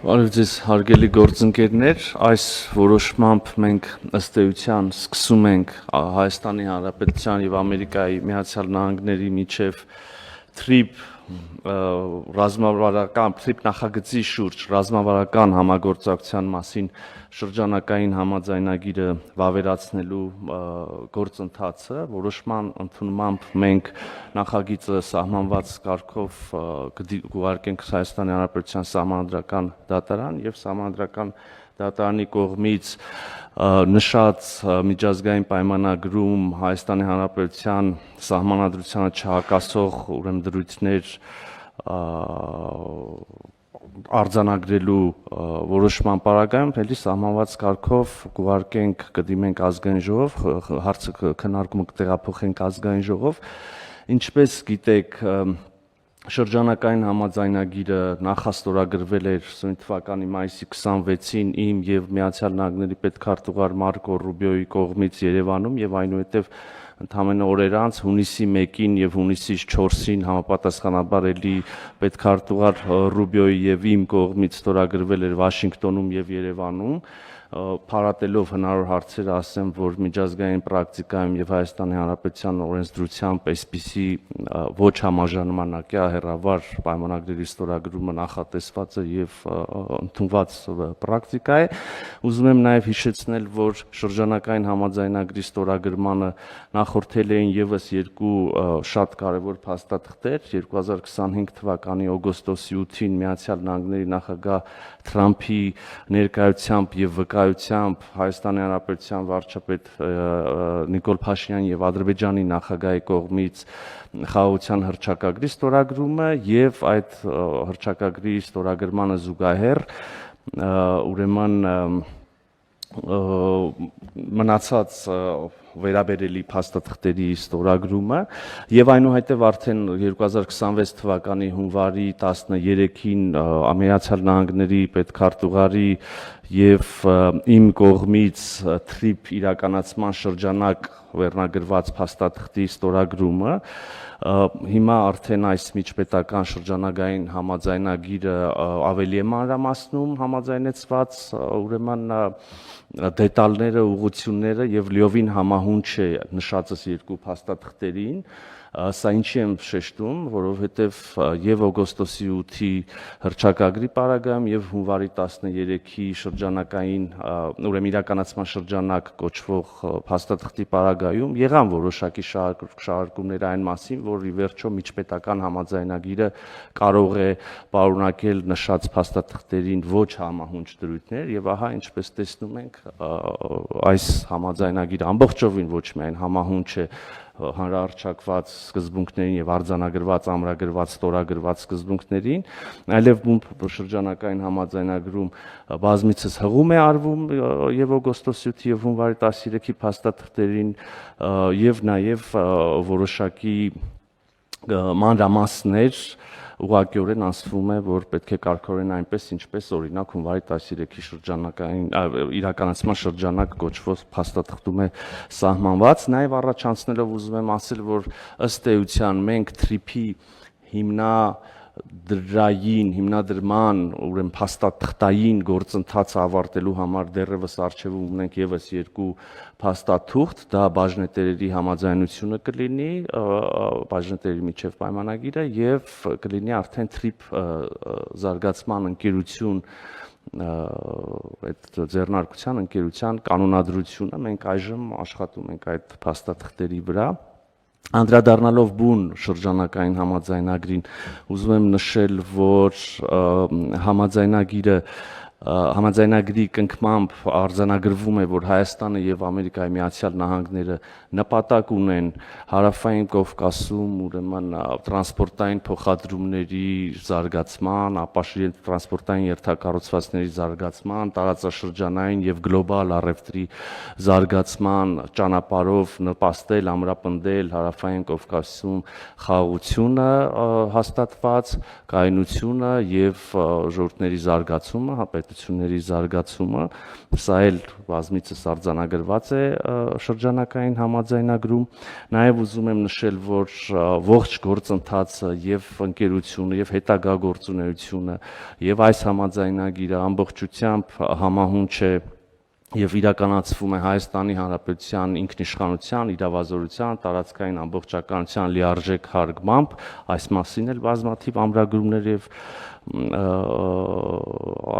Բարև ձեզ հարգելի գործընկերներ, այս որոշմամբ մենք ըստ էության սկսում ենք Հայաստանի Հանրապետության եւ Ամերիկայի Միացյալ Նահանգների միջև թրիփ նախագծի շուրջ ռազմավարական համագործակցության մասին շրջանակային համաձայնագիրը վավերացնելու գործընթացը, որոշման ընդունմամբ մենք նախագիծը սահմանված կարգով կուղարկենք Հայաստանի Հանրապետության Սահմանադրական դատարան եւ Սահմանադրական դատարանի կողմից նշած միջազգային պայմանագրում Հայաստանի Հանրապետության սահմանադրությանը չհակասող ուրեմն դրույթներ արձանագրելու որոշման պարագայում էլի սահմանված կարգով կուղարկենք կդիմենք ազգային ժողով, հարցը քննարկումը կտեղափոխենք ազգային ժողով, ինչպես գիտեք շրջանակային համաձայնագիրը նախաստորագրվել էր սույն թվականի մայիսի 26-ին իմ եւ Միացյալ Նահանգների պետքարտուղար Մարկո Ռուբիոյի կողմից Երևանում եւ այնուհետեւ ընդամենը օրեր անց հունիսի 1-ին եւ հունիսի 4-ին համապատասխանաբար էլի պետքարտուղար Ռուբիոյի եւ իմ կողմից ստորագրվել էր Վաշինգտոնում եւ Երևանում փառատելով հնարավոր հարցերը ասեմ, որ միջազգային պրակտիկայում եւ Հայաստանի Հանրապետության օրենսդրությամբ այսպիսի ոչ համաժանմանակյա հեռավար պայմանագրերի ստորագրումը նախատեսված է եւ ընդունված պրակտիկա է։ Ուզում եմ նաեւ հիշեցնել, որ շրջանակային համաձայնագրի ստորագրմանը նախորդել էին եւս երկու շատ կարեւոր փաստաթղթեր 2025 թվականի օգոստոսի 8-ին Միացյալ Նահանգների նախագահ Թրամփի ներկայությամբ եւ վկայությամբ Հայաստանի Հանրապետության վարչապետ Նիկոլ Փաշինյանի եւ Ադրբեջանի նախագահի կողմից խաղաղության հռչակագրի ստորագրումը եւ այդ հռչակագրի ստորագրմանը զուգահեռ ուրեմն մնացած վերաբերելի փաստաթղթերի ստորագրումը եւ այնուհետեւ արդեն 2026 թվականի հունվարի 13-ին Միացյալ Նահանգների պետքարտուղարի եւ իմ կողմից թրիփ իրականացման շրջանակ վերնագրված փաստաթղթի ստորագրումը հիմա արդեն այս միջպետական շրջանագային համաձայնագիրը ավելի է մանրամասնում համաձայնեցված ուրեմն դետալները, ուղղությունները եւ լիովին համահունչ է նշածս երկու փաստաթղթերին, սա ինչի եմ շեշտում, որովհետեւ եւ օգոստոսի 8-ի հռչակագրի պարագայում եւ հունվարի 13-ի շրջանակային ուրեմն իրականացման շրջանակ կոչվող փաստաթղթի պարագայում եղան որոշակի շարժումներ այն մասին, որ ի վերջո միջպետական համաձայնագիրը կարող է պարունակել նշած փաստաթղթերին ոչ համահունչ դրույթներ եւ ահա ինչպես տեսնում ենք այս համաձայնագիրը ամբողջովին ոչ միայն համահունչ է հանրահռչակված սկզբունքներին եւ արձանագրված, ամրագրված, ստորագրված սկզբունքներին, այլև շրջանակային համաձայնագրում բազմիցս հղում է արվում եւ օգոստոսի 8-ի եւ հունվարի 13-ի փաստաթղթերին եւ նաեւ որոշակի մանրամասներ ուղղակիորեն ասվում է, որ պետք է կարգավորեն այնպես, ինչպես օրինակ հունվարի 13-ի շրջանակային իրականացման շրջանակ կոչվող փաստաթղթում է սահմանված, նաև առաջանցնելով ուզում եմ ասել, որ ըստ էության մենք թրիփի հիմնադրման ուրեմն փաստաթղթային գործընթացը ավարտելու համար դեռևս արժևում ունենք եւս երկու փաստաթուղթ, դա բաժնետերերի համաձայնությունը կլինի, բաժնետերերի միջև պայմանագիրը եւ կլինի արդեն թրիփ զարգացման ընկերություն այդ ձեռնարկության ընկերության կանոնադրությունը մենք այժմ աշխատում ենք այդ փաստաթղթերի վրա Անդրադառնալով բուն շրջանակային համաձայնագրին ուզում եմ նշել, որ համաձայնագրի կնքմամբ արձանագրվում է, որ Հայաստանը եւ Ամերիկայի Միացյալ Նահանգները նպատակ ունեն հարավային Կովկասում ուրեմն տրանսպորտային փոխադրումների զարգացման, ապաշիր տրանսպորտային երթակառուցվածքների զարգացման, տարածաշրջանային եւ գլոբալ առևտրի զարգացման ճանապարհով նպաստել, ամրապնդել հարավային Կովկասում խաղաղությունը հաստատված, կայունությունը եւ ժողովուրդների զարգացումը, հնարավորությունների զարգացումը, սա էլ բազմիցս արձանագրված է շրջանակային համաձայնագրում, նաև ուզում եմ նշել, որ ողջ գործընթացը եւ ընկերությունը եւ հետագա գործունեությունը եւ այս համաձայնագիրը ամբողջությամբ համահունչ է եւ իրականացվում է Հայաստանի Հանրապետության ինքնիշխանության, իրավազորության, տարածքային ամբողջականության լիարժեք հարգմամբ, այս մասին էլ բազմաթիվ ամրագրումներ եւ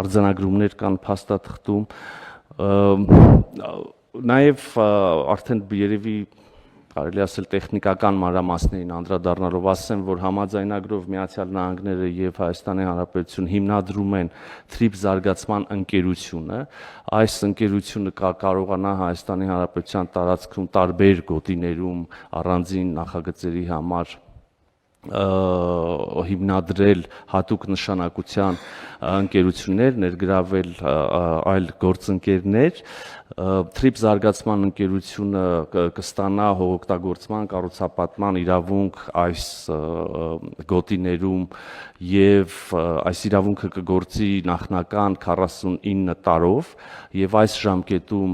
արձանագրումներ կան փաստաթղթում, նաեւ արդեն երևի կարելի ասել տեխնիկական մանրամասներին անդրադառնալով ասեմ, որ համաձայնագրով Միացյալ Նահանգները եւ Հայաստանի Հանրապետությունը հիմնադրում են թրիփ զարգացման ընկերությունը, այս ընկերությունը կարողանա Հայաստանի Հանրապետության տարածքում տարբեր գոտիներում առանձին նախագծերի համար հիմնադրել հատուկ նշանակության ընկերություններ, ներգրավել այլ գործընկերներ, թրիփ զարգացման ընկերությունը կստանա հողօգտագործման, կառուցապատման իրավունք այս գոտիներում եւ այս իրավունքը կգործի նախնական 49 տարով եւ այս ժամկետում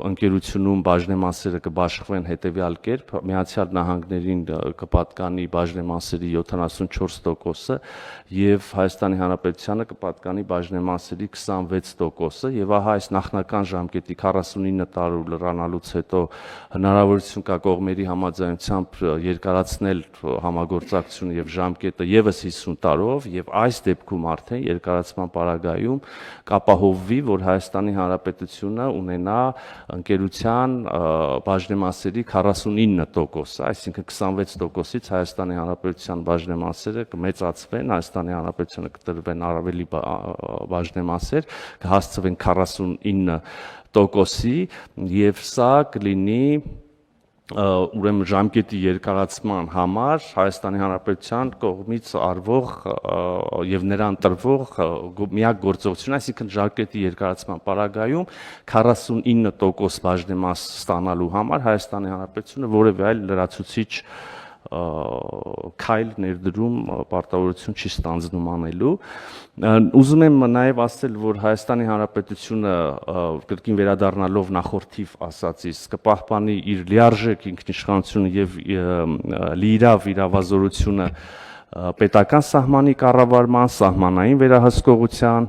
ընկերությունում բաժնեմասերը կբաշխվեն հետեւյալ կերպ Միացյալ Նահանգներին կպատկանի բաժնեմասերի 74%-ը եւ Հայաստանի Հանրապետությանը կպատկանի բաժնեմասերի 26%-ը եւ ահա այս նախնական ժամկետի 49 տարով լրանալուց հետո հնարավորություն կա կողմերի համաձայնությամբ երկարացնել համագործակցությունը եւ ժամկետը եւս 50 տարով եւ այս դեպքում արդեն երկարացման պարագայում կապահովվի, որ Հայաստանի Հանրապետությունը ունենա ընկերության բաժնեմասերի 49%, այսինքն 26%-ից Հայաստանի Հանրապետության բաժնեմասերը կմեծացվեն, Հայաստանի Հանրապետությանը կտրվեն ավելի բաժնեմասեր, կհասցվեն 49%-ի եւ սա կլինի ուրեմն ժամկետի երկարացման համար Հայաստանի Հանրապետության կողմից արվող եւ նրան տրվող միակ գործողություն, այսինքն ժամկետի երկարացման պարագայում 49% բաժնեմաս ստանալու համար Հայաստանի Հանրապետությունը որևէ այլ լրացուցիչ քայլ ներդրում պարտավորություն չի ստանձնում անելու։ Ուզում եմ նաև ասել, որ Հայաստանի Հանրապետությունը կրկին վերադառնալով նախորդիվ ասածից կպահպանի իր լիարժեք ինքնիշխանությունը եւ լիիրավ իրավազորությունը պետական սահմանի կառավարման, սահմանային վերահսկողության,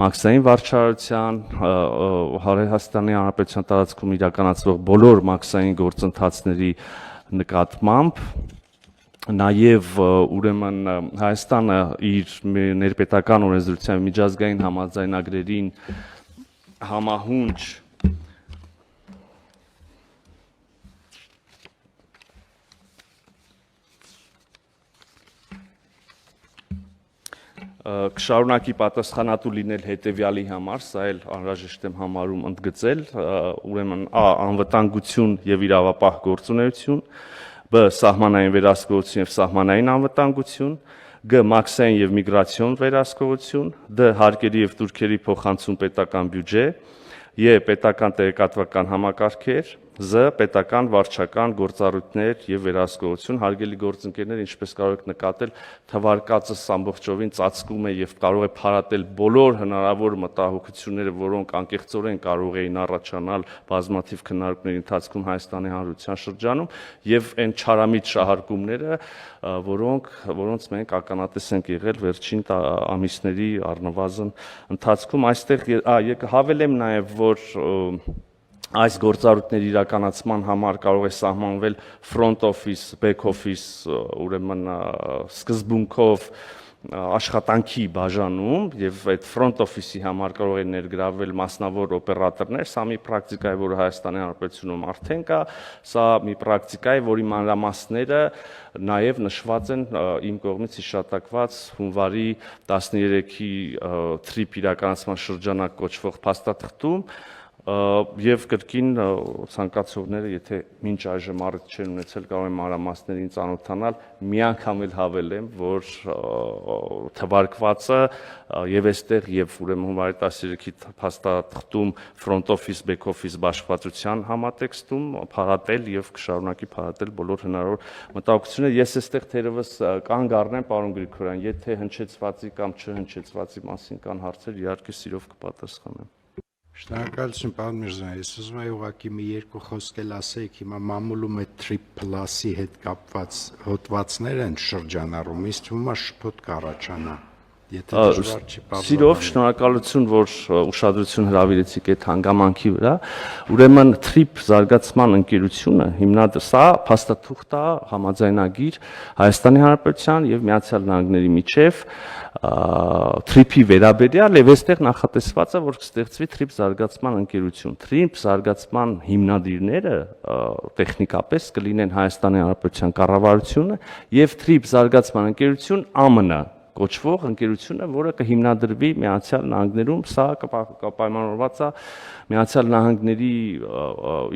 մաքսային վարչարարության, Հայաստանի Հանրապետության տարածքում իրականացվող բոլոր մաքսային գործընթացների նկատմամբ, նաև ուրեմն Հայաստանը իր ներպետական օրենսդրության միջազգային համաձայնագրերին համահունչ կշարունակի պատասխանատու լինել հետևյալի համար, սա էլ անհրաժեշտ եմ համարում ընդգծել, ուրեմն անվտանգություն եւ իրավապահ գործունեություն, բ սահմանային վերահսկողություն եւ սահմանային անվտանգություն, գ մաքսային եւ միգրացիոն վերահսկողություն, դ հարկերի եւ տուրքերի փոխանցում պետական բյուջե, ե պետական տեղեկատվական համակարգեր, զ պետական վարչական գործառույթներ եւ վերահսկողություն, հարգելի գործընկերներ, ինչպես կարող եք նկատել, թվարկածս ամբողջովին ծածկում է եւ կարող է փարատել բոլոր հնարավոր մտահոգությունները, որոնք անկեղծորեն կարող էին առաջանալ բազմաթիվ քննարկումների ընթացքում Հայաստանի Հանրության շրջանում եւ այն չարամիտ շահարկումները, որոնց մենք ականատես ենք եղել վերջին ամիսների առնվազն ընթացքում։ Այստեղ հավելեմ նաեւ, որ այս գործառույթների իրականացման համար կարող է սահմանվել front office, back office, ուրեմն սկզբունքով աշխատանքի բաժանում եւ այդ front office-ի համար կարող են ներգրավել մասնավոր օպերատորներ, սա մի պրակտիկա է, որը Հայաստանի Հանրապետությունում արդեն կա, սա մի պրակտիկա է, որի մանրամասները նաեւ նշված են իմ կողմից հիշատակված հունվարի 13-ի թրիփ իրականացման շրջանակ կոչվող փաստաթղթում, Եվ կրկին ցանկացողները, եթե մինչ այժմ առիթ չեն ունեցել, կարող են մանրամասներին ծանոթանալ, մի անգամ էլ հավելեմ, որ թվարկվածը եւ այստեղ եւ ուրեմն հունվարի 13-ի փաստաթղթում front office back office բաշխվածության համատեքստում փառատել եւ կշարունակի փառատել բոլոր հնարավոր մտահոգությունները։ Ես այստեղ թերևս կանգ առնեմ, պարոն Գրիգորյան, եթե հնչեցվածի կամ չհնչեցվածի մասին կան հարցեր, իհարկե սիրով կպատասխանեմ։ Շնորհակալություն, պարոն Միրզոյան, ես ուզում եմ ուղղակի մի երկու խոսք էլ ասեիք, հիմա մամուլում այդ Trip+-ի հետ կապված հոդվածներ են շրջանառում, ինձ թվում է շփոթ կառաջանա, եթե դժվար չի բարձրացնել։ Սիրով, շնորհակալություն, որ ուշադրություն հրավիրեցիք այդ հանգամանքի վրա, ուրեմն Trip զարգացման ընկերությունը հիմնադրել, սա փաստաթուղթ է, համաձայնագիր Հայաստանի Հանրապետության եւ Միացյալ Նահանգների միջև Trip-ի վերաբերյալ եւ այստեղ նախատեսված է, որ կստեղծվի Trip զարգացման ընկերություն։ Trip զարգացման հիմնադիրները տեխնիկապես կլինեն Հայաստանի Հանրապետության կառավարությունը եւ Trip զարգացման ընկերություն ԱՄՆ կոչվող ընկերությունը, որը կհիմնադրվի Միացյալ Նահանգներում, սա կպայմանավորված է Միացյալ Նահանգների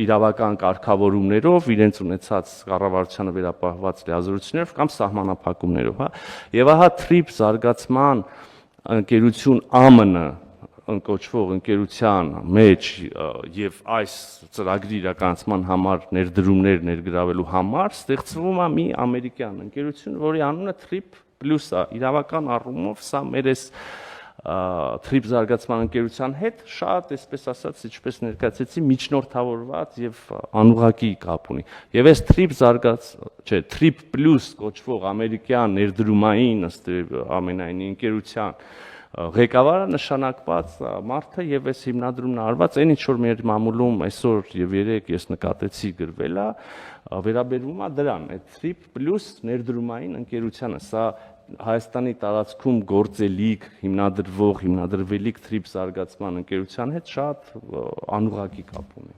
իրավական կարգավորումներով, իրենց ունեցած կառավարությանը վերապահված լիազորություններով կամ սահմանափակումներով, հա։ Եվ ահա Trip զարգացման ընկերություն ԱՄՆ կոչվող ընկերության մեջ եւ այս ծրագրի իրականացման համար ներդրումներ ներգրավելու համար ստեղծվում է մի ամերիկյան ընկերություն, որի անունը Trip Plus-ը, իրավական առումով սա մեր էս Trip զարգացման ընկերության հետ շատ, այսպես ասած, ինչպես ներկայացեցի, միջնորդավորված եւ անուղղակի կապ ունի։ Եվ այս Trip Plus կոչվող ամերիկյան ներդրումային ըստ ամենայնի ընկերության ղեկավարը նշանակված մարդը եւ այս հիմնադրումն արված այն ինչ որ մեր մամուլում այսօր եւ երեք ես նկատեցի գրվել է, վերաբերվում է դրան, այդ Trip Plus ներդրումային ընկերությանը, սա Հայաստանի տարածքում գործելիք, հիմնադրվելիք Trip զարգացման ընկերության հետ շատ անուղղակի կապ ունի։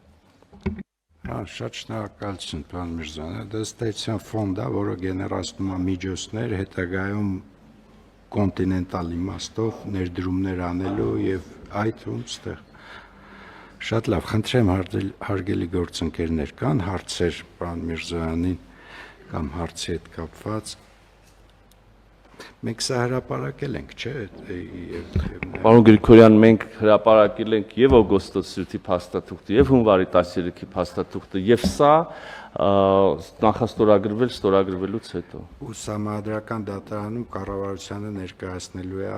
Հա, շատ շնորհակալություն, պարոն Միրզոյան, դա ստացիոն ֆոնդ է, որը գեներացնում է միջոցներ հետագայում կոնտինենտալ իմաստով ներդրումներ անելու եւ այդ ումստեղ շատ լավ, խնդրեմ հարգելի գործընկերներ, կան հարցեր պարոն Միրզոյանին կամ հարցի հետ կապված։ Մենք սա հրապարակել ենք, չէ՞։ Պարոն Գրիգորյան, մենք հրապարակել ենք եւ օգոստոսի փաստաթուղթը եւ հունվարի 13-ի փաստաթուղթը եւ սա ստորագրվելուց հետո։ Ու Սահմանադրական դատարանում կառավարությանը ներկայացնելու է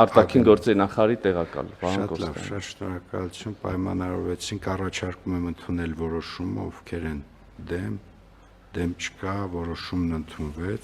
արտաքին գործերի նախարարի տեղակալ, պարոն Շատ լավ, շատ շնորհակալություն, պայմանավորվեցինք, առաջարկում եմ ընդունել որոշումը, ովքեր են դեմ չկա, որոշումն ընդունվեց։